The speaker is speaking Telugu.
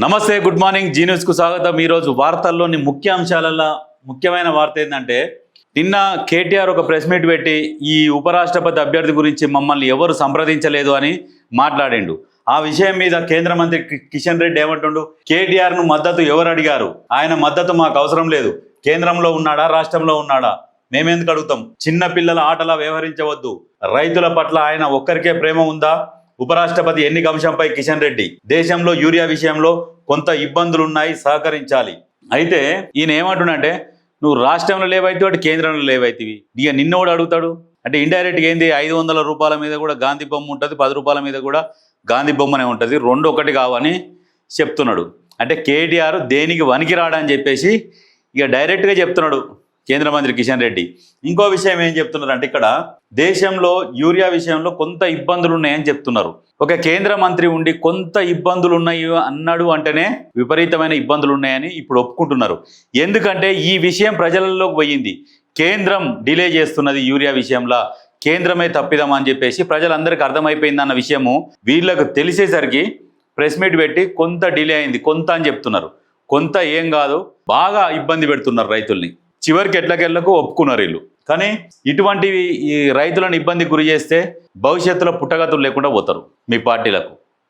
నమస్తే, గుడ్ మార్నింగ్. జీ న్యూస్ కు స్వాగతం. ఈరోజు వార్తల్లోని ముఖ్యాంశాలలో ముఖ్యమైన వార్త ఏంటంటే, నిన్న కేటీఆర్ ఒక ప్రెస్ మీట్ పెట్టి ఈ ఉపరాష్ట్రపతి అభ్యర్థి గురించి మమ్మల్ని ఎవరు సంప్రదించలేదు అని మాట్లాడిండు. ఆ విషయం మీద కేంద్ర మంత్రి కిషన్ రెడ్డి ఏమంటుండు, కేటీఆర్ ను మద్దతు ఎవరు అడిగారు, ఆయన మద్దతు మాకు అవసరం లేదు, కేంద్రంలో ఉన్నాడా రాష్ట్రంలో ఉన్నాడా మేమెందుకు అడుగుతాం, చిన్న పిల్లల ఆటలా వ్యవహరించవద్దు, రైతుల పట్ల ఆయన ఒక్కరికే ప్రేమ ఉందా, ఉపరాష్ట్రపతి ఎన్నిక అంశంపై కిషన్ రెడ్డి, దేశంలో యూరియా విషయంలో కొంత ఇబ్బందులున్నాయి, సహకరించాలి. అయితే ఈయన ఏమంటున్నాడంటే, నువ్వు రాష్ట్రంలో లేవైతే వాటి కేంద్రంలో లేవైతివి, ఇక నిన్న కూడా అడుగుతాడు అంటే ఇండైరెక్ట్గా ఏంది, 500 రూపాయల మీద కూడా గాంధీ బొమ్మ ఉంటుంది, 10 రూపాయల మీద కూడా గాంధీ బొమ్మనే ఉంటుంది, రెండు ఒకటి కావని చెప్తున్నాడు. అంటే కేటీఆర్ దేనికి వనికి రాడని చెప్పేసి ఇక డైరెక్ట్గా చెప్తున్నాడు కేంద్ర మంత్రి కిషన్ రెడ్డి. ఇంకో విషయం ఏం చెప్తున్నారు అంటే, ఇక్కడ దేశంలో యూరియా విషయంలో కొంత ఇబ్బందులు ఉన్నాయని చెప్తున్నారు. ఒక కేంద్ర మంత్రి ఉండి కొంత ఇబ్బందులు ఉన్నాయి అన్నాడు అంటేనే విపరీతమైన ఇబ్బందులు ఉన్నాయని ఇప్పుడు ఒప్పుకుంటున్నారు. ఎందుకంటే ఈ విషయం ప్రజలలోకి పోయింది, కేంద్రం డిలే చేస్తున్నది యూరియా విషయంలో, కేంద్రమే తప్పిదమని చెప్పేసి ప్రజలందరికీ అర్థమైపోయింది అన్న విషయము వీళ్ళకు తెలిసేసరికి ప్రెస్ మీట్ పెట్టి కొంత డిలే అయింది, కొంత అని చెప్తున్నారు. కొంత ఏం కాదు, బాగా ఇబ్బంది పెడుతున్నారు రైతుల్ని. చివరికి ఎట్లకెళ్లకు ఒప్పుకున్నారు వీళ్ళు. కానీ ఇటువంటివి ఈ రైతులను ఇబ్బంది గురి చేస్తే భవిష్యత్తులో పుట్టగతులు లేకుండా పోతారు మీ పార్టీలకు.